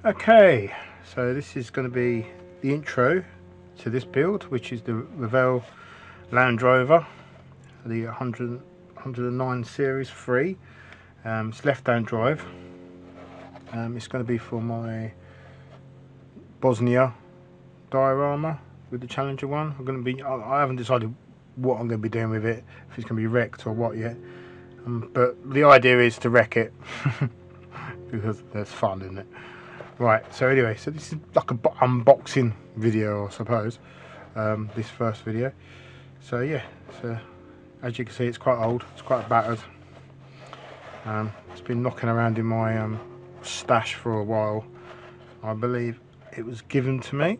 Okay, so this is going to be the intro to this build, which is the Revell Land Rover, the 109 Series 3. It's left-hand drive. It's going to be for my Bosnia diorama with the Challenger one. I haven't decided what I'm going to be doing with it, if it's going to be wrecked or what yet. But the idea is to wreck it because there's fun in it. Right, so anyway, so this is like an unboxing video, I suppose, this first video. So yeah, so as you can see, it's quite old, it's quite battered. It's been knocking around in my stash for a while. I believe it was given to me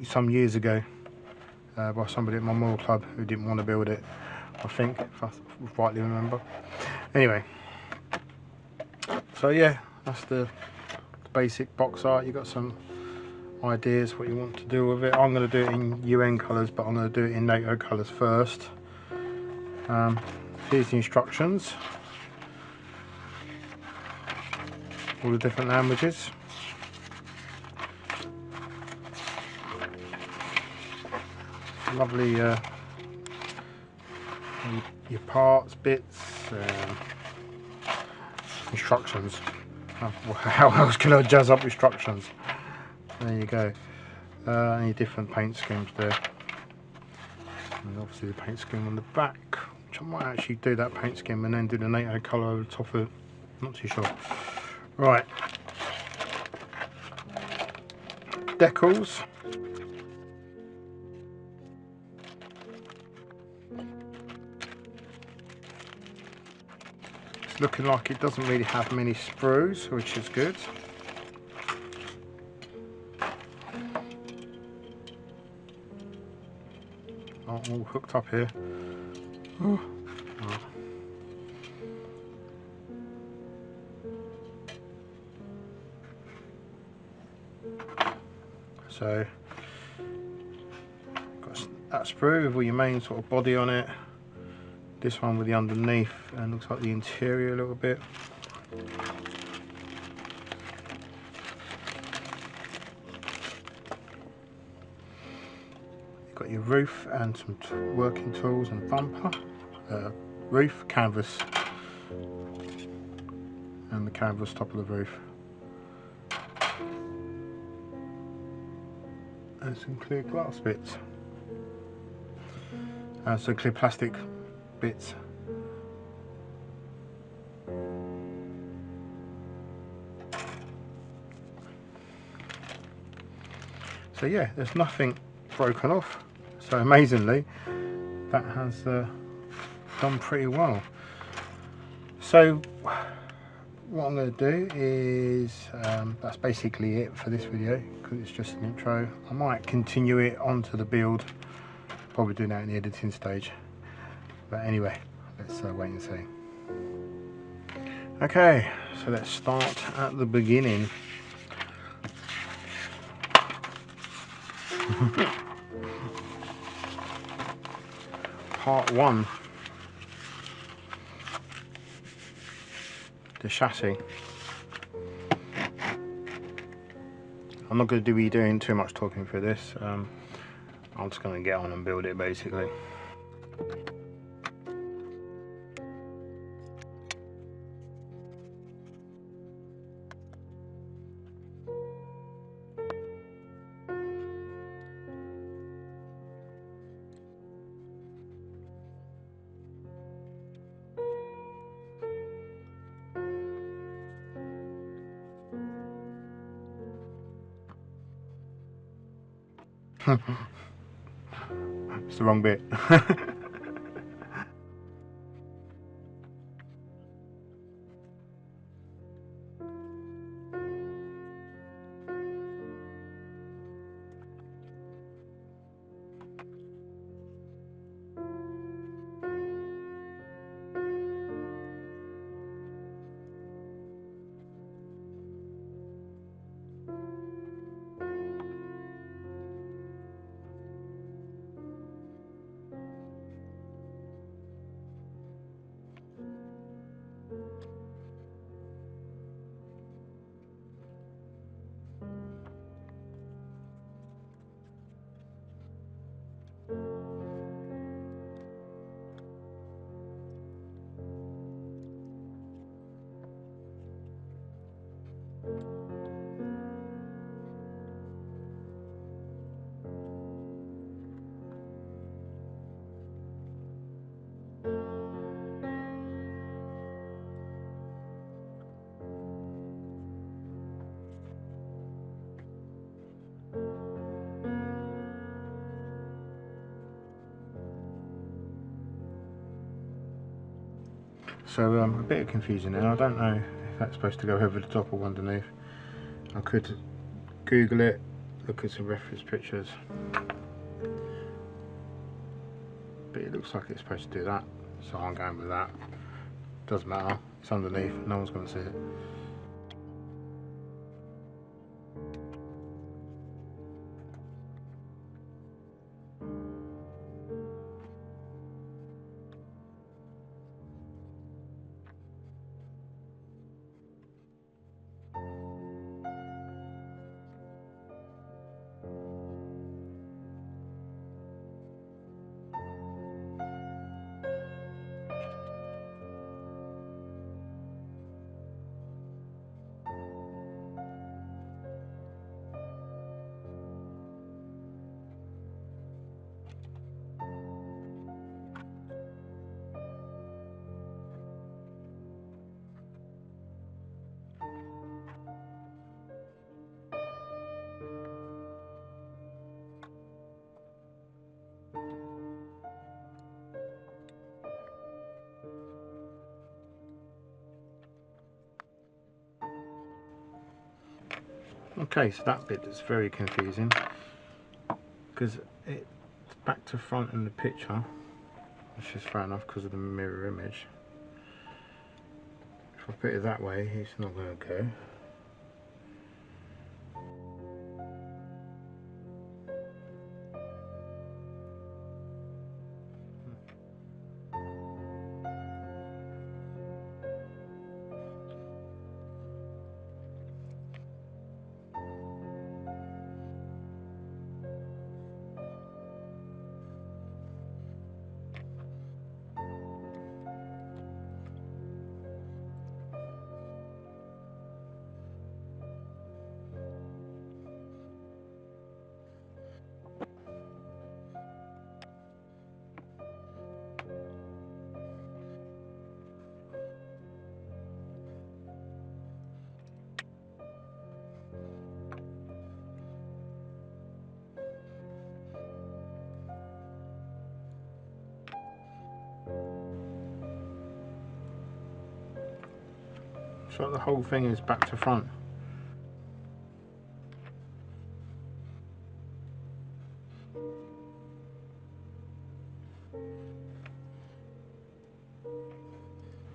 some years ago by somebody at my mall club who didn't want to build it, I think, if I rightly remember. Anyway, so yeah, that's the basic box art. You've got some ideas what you want to do with it. I'm going to do it in UN colours, but I'm going to do it in NATO colours first. Here's the instructions, all the different languages. Lovely your parts, bits, instructions. How else can I jazz up instructions? There you go. Any different paint schemes there. And obviously the paint scheme on the back, which I might actually do that paint scheme and then do the NATO colour over the top of it. Not too sure. Right. Decals. It's looking like it doesn't really have many sprues, which is good. All hooked up here. Oh. So got that sprue with all your main sort of body on it. This one with the underneath, and looks like the interior a little bit. Got your roof and some working tools and bumper, roof, canvas, and the canvas top of the roof, and some clear glass bits, and some clear plastic bits. So yeah, there's nothing broken off. So amazingly, that has done pretty well. So what I'm going to do is, that's basically it for this video, because it's just an intro. I might continue it onto the build, probably do that in the editing stage. But anyway, let's wait and see. Okay, so let's start at the beginning. Part 1, the chassis. I'm not going to be doing too much talking for this. I'm just going to get on and build it basically. It's the wrong bit. So a bit confusing now. I don't know if that's supposed to go over the top or underneath. I could Google it, look at some reference pictures, but it looks like it's supposed to do that, so I'm going with that. Doesn't matter, it's underneath, no one's going to see it. Okay, so that bit is very confusing because it's back to front in the picture, which is fair enough because of the mirror image. If I put it that way, it's not going to go. So the whole thing is back to front.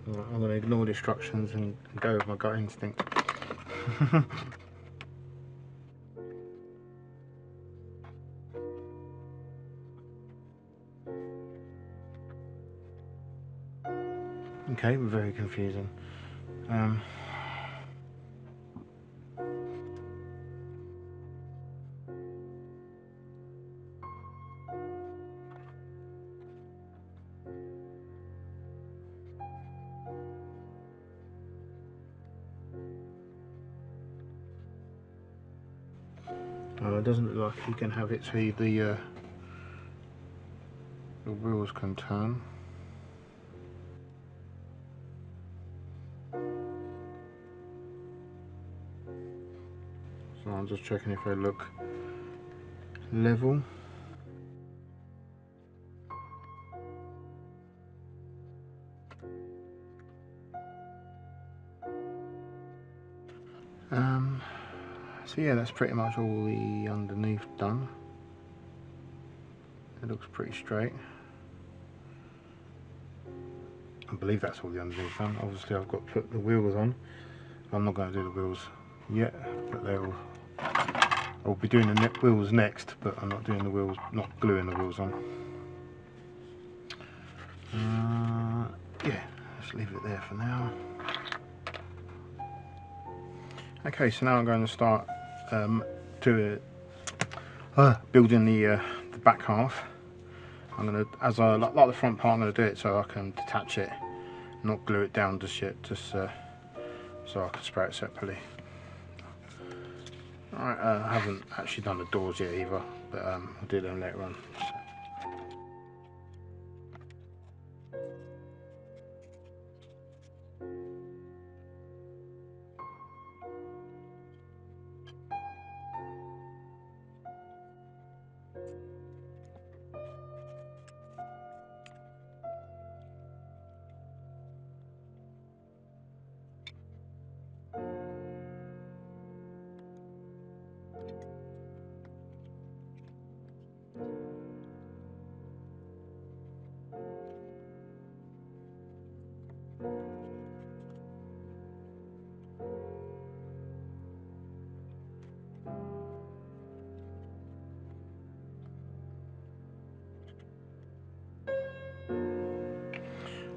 I'm going to ignore the instructions and go with my gut instinct. Okay, very confusing. It doesn't look like you can have it so the wheels can turn. So I'm just checking if they look level. So yeah, that's pretty much all the underneath done. It looks pretty straight. I believe that's all the underneath done. Obviously I've got to put the wheels on. I'm not going to do the wheels yet, but I'll be doing the wheels next, but I'm not doing the wheels, not gluing the wheels on. Yeah, let's leave it there for now. Okay, so now I'm going to start building the back half. I'm going to, as I like the front part, I'm going to do it so I can detach it, not glue it down just yet, just so I can spray it separately. Alright, I haven't actually done the doors yet either, but I'll do them later on.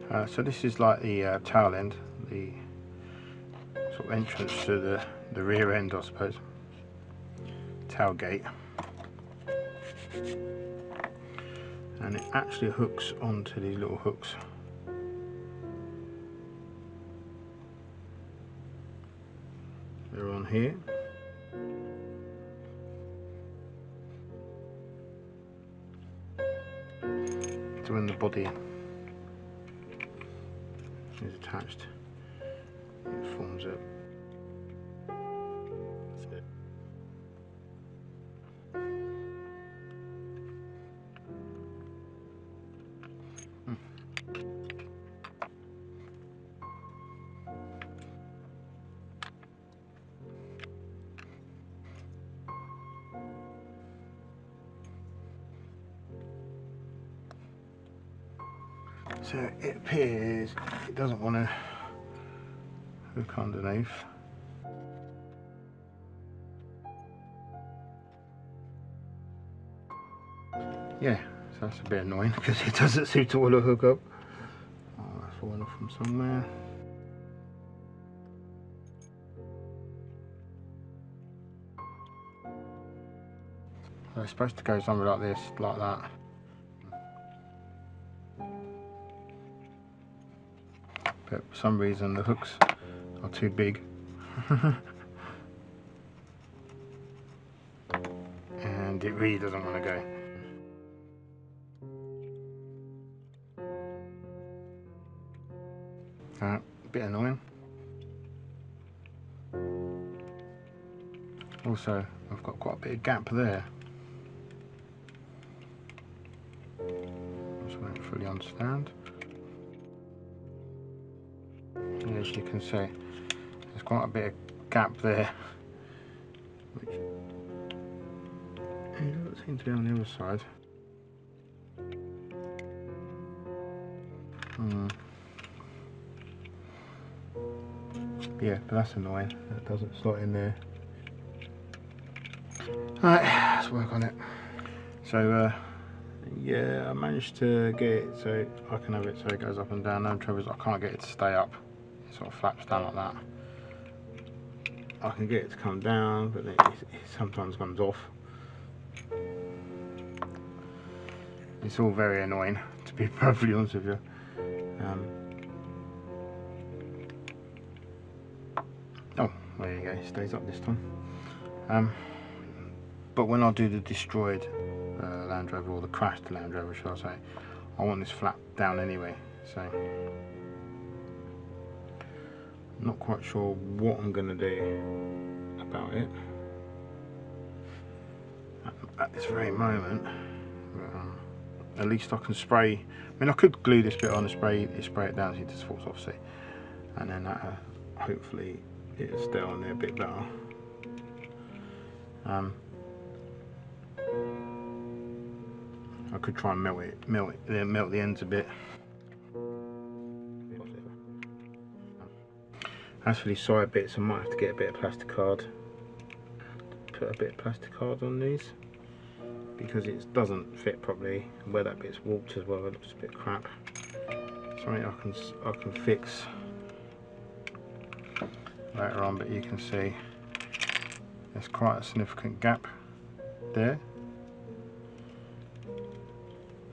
So this is like the tail end, the sort of entrance to the rear end, I suppose. Tailgate. And it actually hooks onto these little hooks. They're on here. So when the body is attached, it forms it. That's it. So it appears it doesn't want to hook underneath. Yeah, so that's a bit annoying because it doesn't seem to want to hook up. Oh, that's falling off from somewhere. So it's supposed to go somewhere like this, like that. But for some reason the hooks are too big. And it really doesn't want to go. A bit annoying. Also, I've got quite a bit of gap there. Which I don't fully understand. And as you can see, there's quite a bit of gap there. Which it doesn't seem to be on the other side. Yeah, but that's annoying. It doesn't slot in there. Alright, let's work on it. So, yeah, I managed to get it so I can have it so it goes up and down. No trouble is I can't get it to stay up. It sort of flaps down like that. I can get it to come down, but it sometimes comes off. It's all very annoying, to be perfectly honest with you. Oh, there you go, it stays up this time. But when I do the destroyed Land Rover, or the crashed Land Rover, shall I say, I want this flap down anyway. So, I'm not quite sure what I'm going to do about it at this very moment. But, at least I can spray. I mean, I could glue this bit on and spray it down so it just falls off, see, and then hopefully it'll stay on there a bit better. I could try and melt the ends a bit. As for these side bits, I might have to get a bit of plastic card. Put a bit of plastic card on these because it doesn't fit properly. Where that bit's warped as well, it looks a bit crap. Something I can fix later on, but you can see there's quite a significant gap there,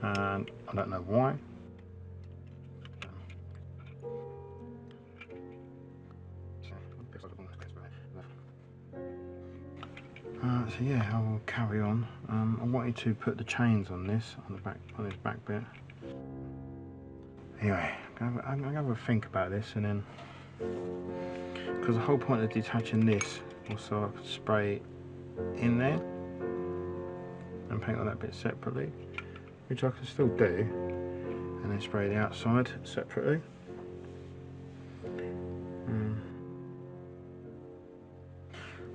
and I don't know why. So yeah, I will carry on. I wanted to put the chains on this, on this back bit. Anyway, I'm gonna have a think about this, and then, because the whole point of detaching this was so I could spray in there and paint on that bit separately, which I can still do, and then spray the outside separately.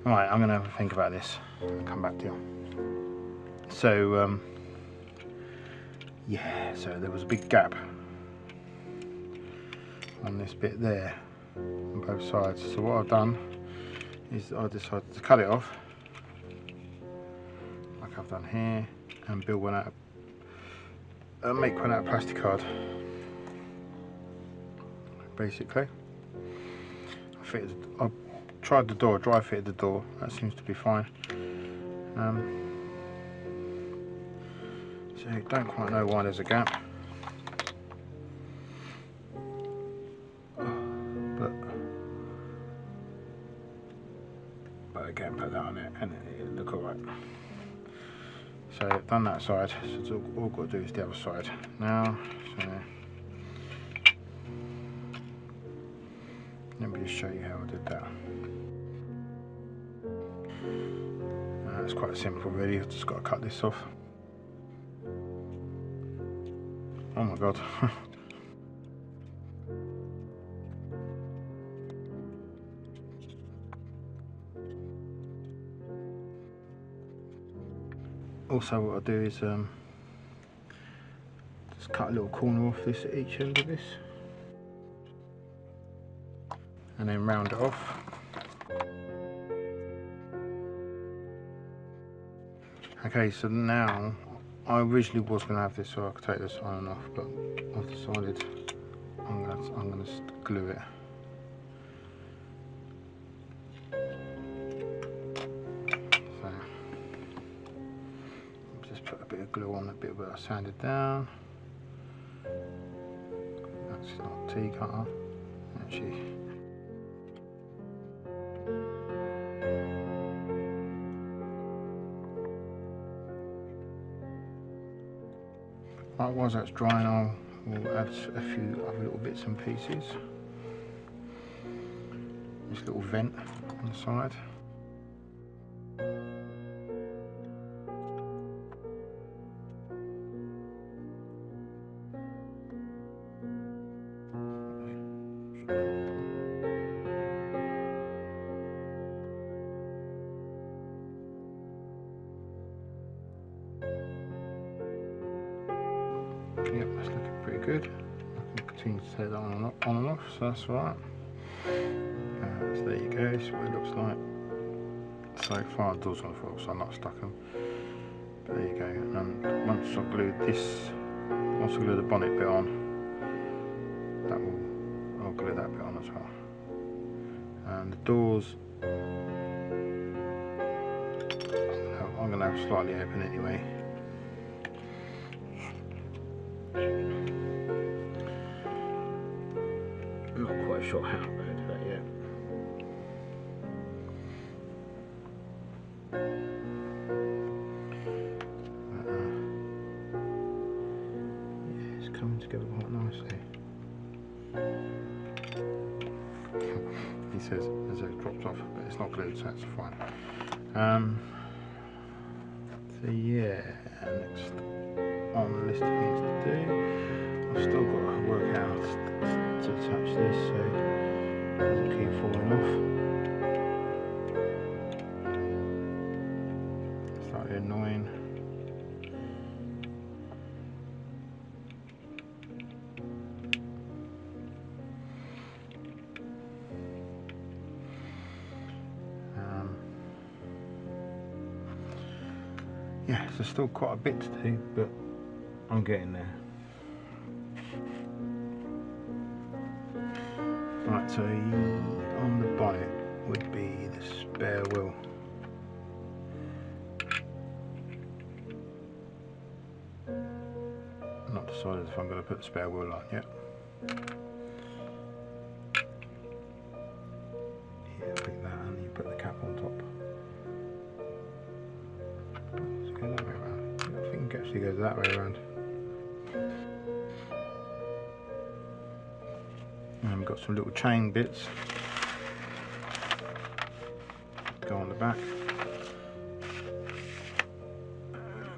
Right, I'm gonna have a think about this and come back to you. So, yeah, so there was a big gap on this bit there on both sides. So what I've done is I decided to cut it off, like I've done here, and build one out of, make one out of plastic card. basically. I tried the door, dry fitted the door, that seems to be fine. So I don't quite know why there's a gap. But again, put that on it and it'll look alright. So I've done that side, so all I've got to do is the other side now. So let me just show you how I did that. It's quite simple really, I've just got to cut this off. Oh my god. Also what I'll do is just cut a little corner off this at each end of this and then round it off. Okay, so now I originally was going to have this so I could take this on and off, but I've decided I'm going to glue it. So just put a bit of glue on the bit where I sanded down. That's not a T-cutter, actually. Right, while that's drying, we'll add a few other little bits and pieces. This little vent on the side. Yep, that's looking pretty good. I can continue to take that on and off, so that's alright. So there you go, this is what it looks like. So far, the doors on the floor, so I'm not stuck them. But there you go. And once I glue the bonnet bit on, I'll glue that bit on as well. And the doors, I'm going to have slightly open anyway. I'm not quite sure how I'm going to do that yet. Yeah, it's coming together quite nicely. He says as it drops off, but it's not glued, so that's fine. So yeah, next on the list of things to do, I've still got to work out to attach this so it doesn't keep falling off. Slightly annoying. Yeah, so still quite a bit to do, but I'm getting there. Right, so on the bonnet would be the spare wheel. I'm not decided if I'm going to put the spare wheel on yet. Yeah, pick that and you put the cap on top. Let's go that way around. I think it actually goes that way around. And we've got some little chain bits to go on the back.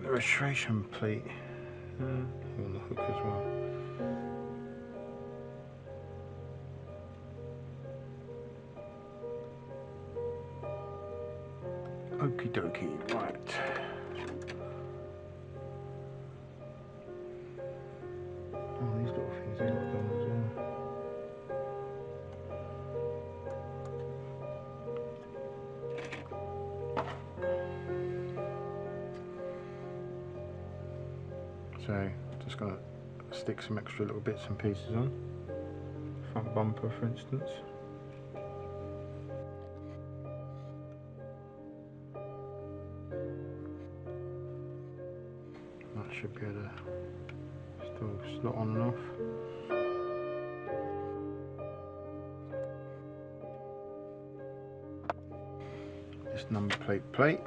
The registration plate on the hook as well. Okie dokie, right. Oh, these little things they got done as well. So, just going to stick some extra little bits and pieces on. Front bumper, for instance. That should be able to still slot on and off. This number plate.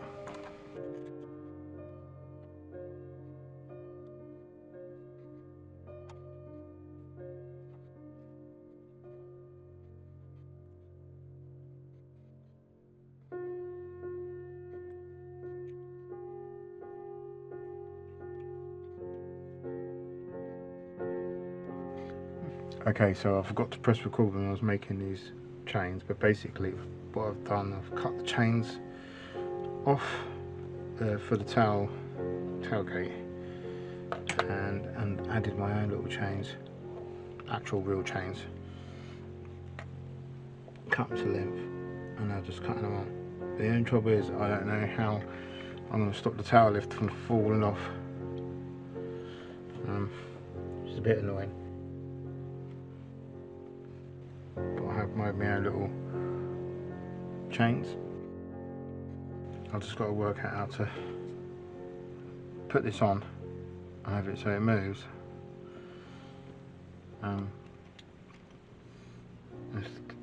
Okay, so I forgot to press record when I was making these chains, but basically what I've done, I've cut the chains off for the tailgate and added my own little chains, actual real chains, cut them to length, and I'm just cutting them on. The only trouble is I don't know how I'm going to stop the tail lift from falling off, which is a bit annoying. But I have my own little chains. I've just got to work out how to put this on and have it so it moves.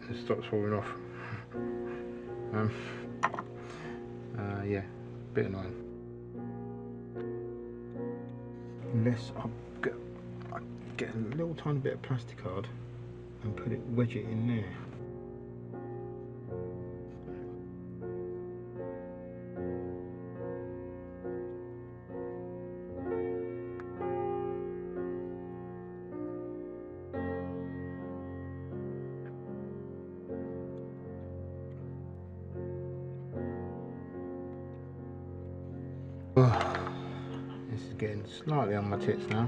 It stops falling off. Yeah, bit annoying. Unless I get a little tiny bit of plastic card and wedge it in there. This is getting slightly on my tits now.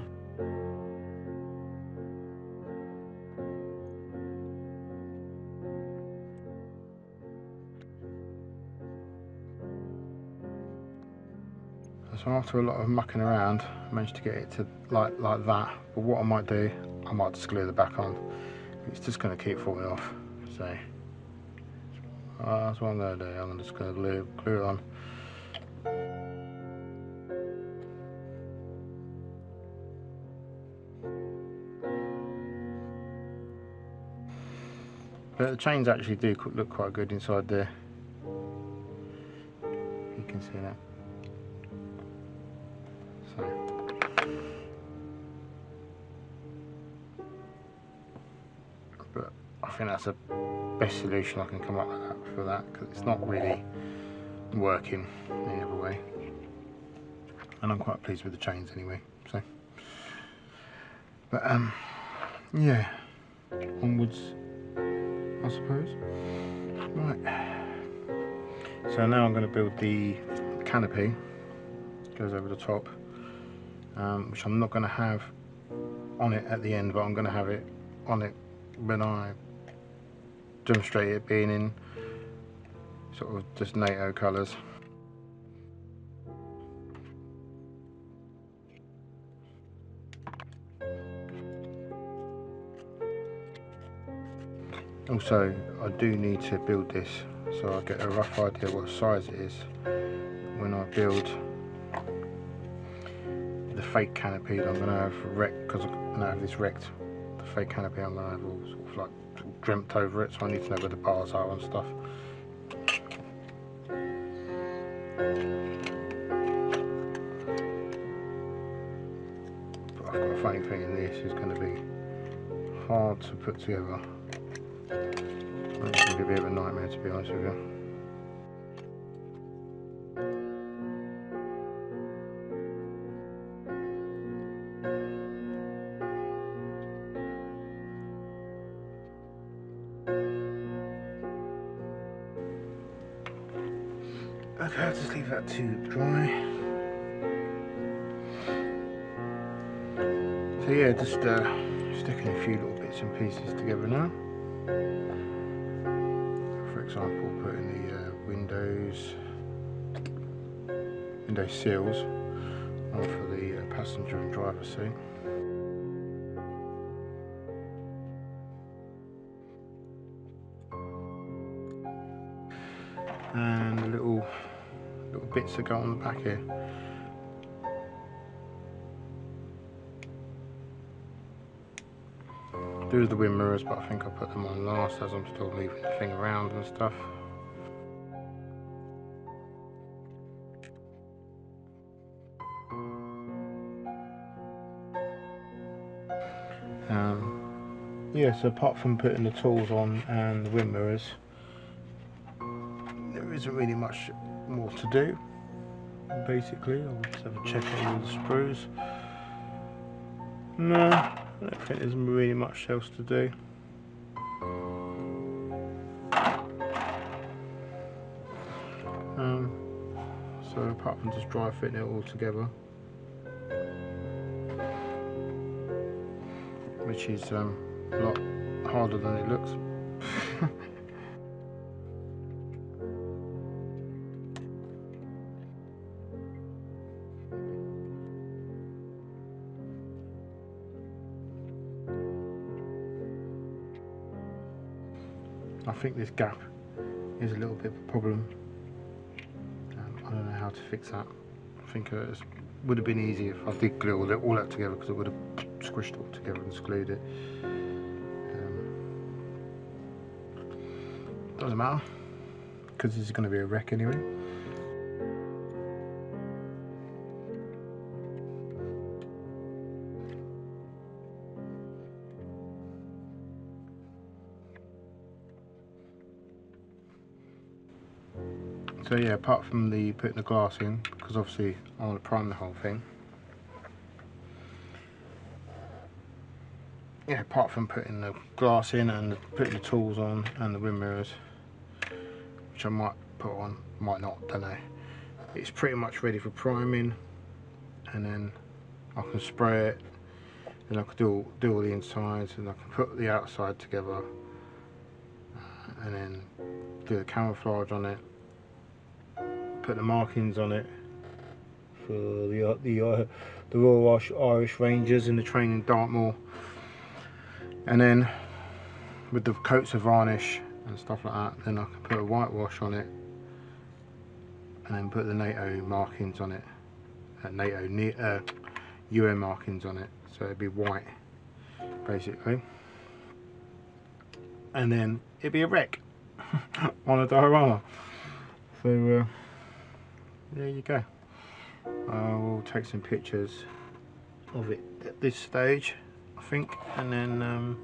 So after a lot of mucking around, I managed to get it to like that. But what I might do, I might just glue the back on. It's just going to keep falling off. So that's what I'm going to do. I'm just going to glue it on. But the chains actually do look quite good inside there. You can see that. So, but I think that's the best solution I can come up with for that, because it's not really working any other way. And I'm quite pleased with the chains anyway. So, but yeah, onwards, I suppose. Right. So now I'm going to build the canopy. Goes over the top, which I'm not going to have on it at the end, but I'm going to have it on it when I demonstrate it being in sort of just NATO colours. Also, I do need to build this so I get a rough idea what size it is when I build the fake canopy that I'm going to have wrecked, because I'm going to have this wrecked. The fake canopy I'm going to have all sort of like dreamt over it, so I need to know where the bars are and stuff. But I've got a funny feeling this is going to be hard to put together. It's going to be a bit of a nightmare, to be honest with you. Okay, I'll just leave that to dry. So yeah, just sticking a few little bits and pieces together now. For example, putting the window seals on for the passenger and driver seat. and the little bits that go on the back here. Do the wind mirrors, but I think I'll put them on last as I'm still moving the thing around and stuff. Yeah, so apart from putting the tools on and the wind mirrors, there isn't really much more to do. Basically, I'll just have a check on all the screws. No, I don't think there's really much else to do. So apart from just dry fitting it all together, which is a lot harder than it looks. I think this gap is a little bit of a problem. I don't know how to fix that. I think it would have been easy if I did glue all that together, because it would have squished it all together and screwed it. Doesn't matter, because this is going to be a wreck anyway. So yeah, apart from the putting the glass in, because obviously I want to prime the whole thing. Yeah, apart from putting the glass in and putting the tools on and the wind mirrors, which I might put on, might not, don't know. It's pretty much ready for priming, and then I can spray it, and I can do all the insides, and I can put the outside together, and then do the camouflage on it, put the markings on it for the Royal Irish Rangers in the training Dartmoor, and then with the coats of varnish and stuff like that, then I can put a whitewash on it, and then put the NATO markings on it, UN markings on it, so it'd be white basically, and then it'd be a wreck on a diorama. So there you go. We'll take some pictures of it at this stage, I think, and then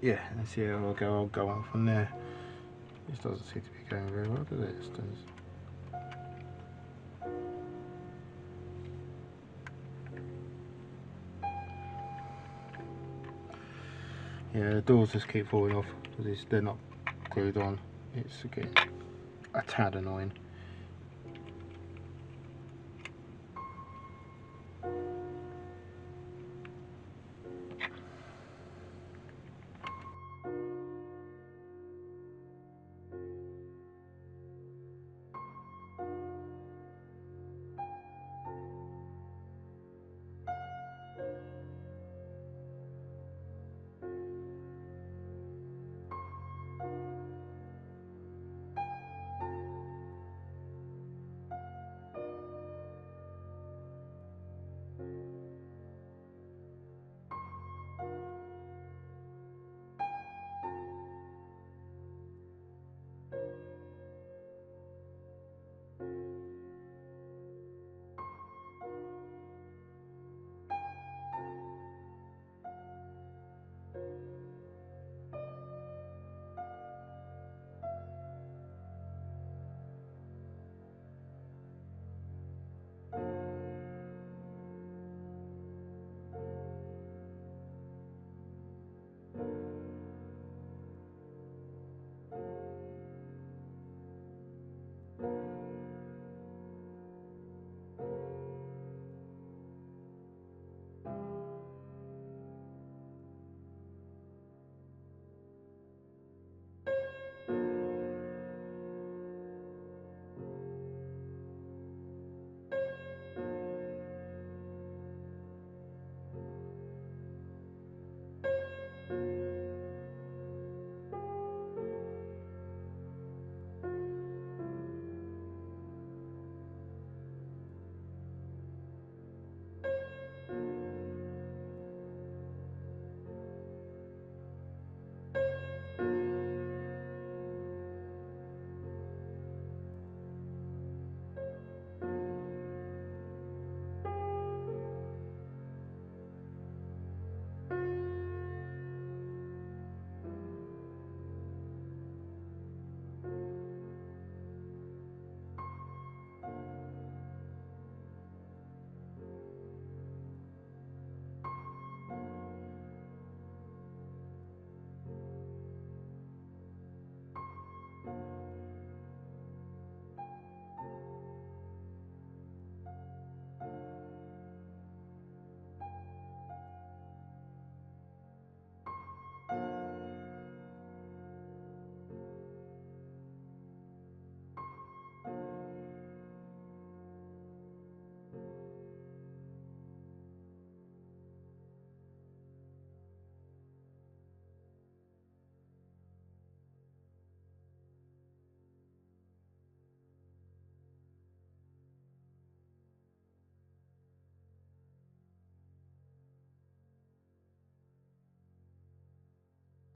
yeah, let's see how I'll go on from there. This doesn't seem to be going very well, does it? Yeah, the doors just keep falling off because they're not glued on. It's getting a tad annoying.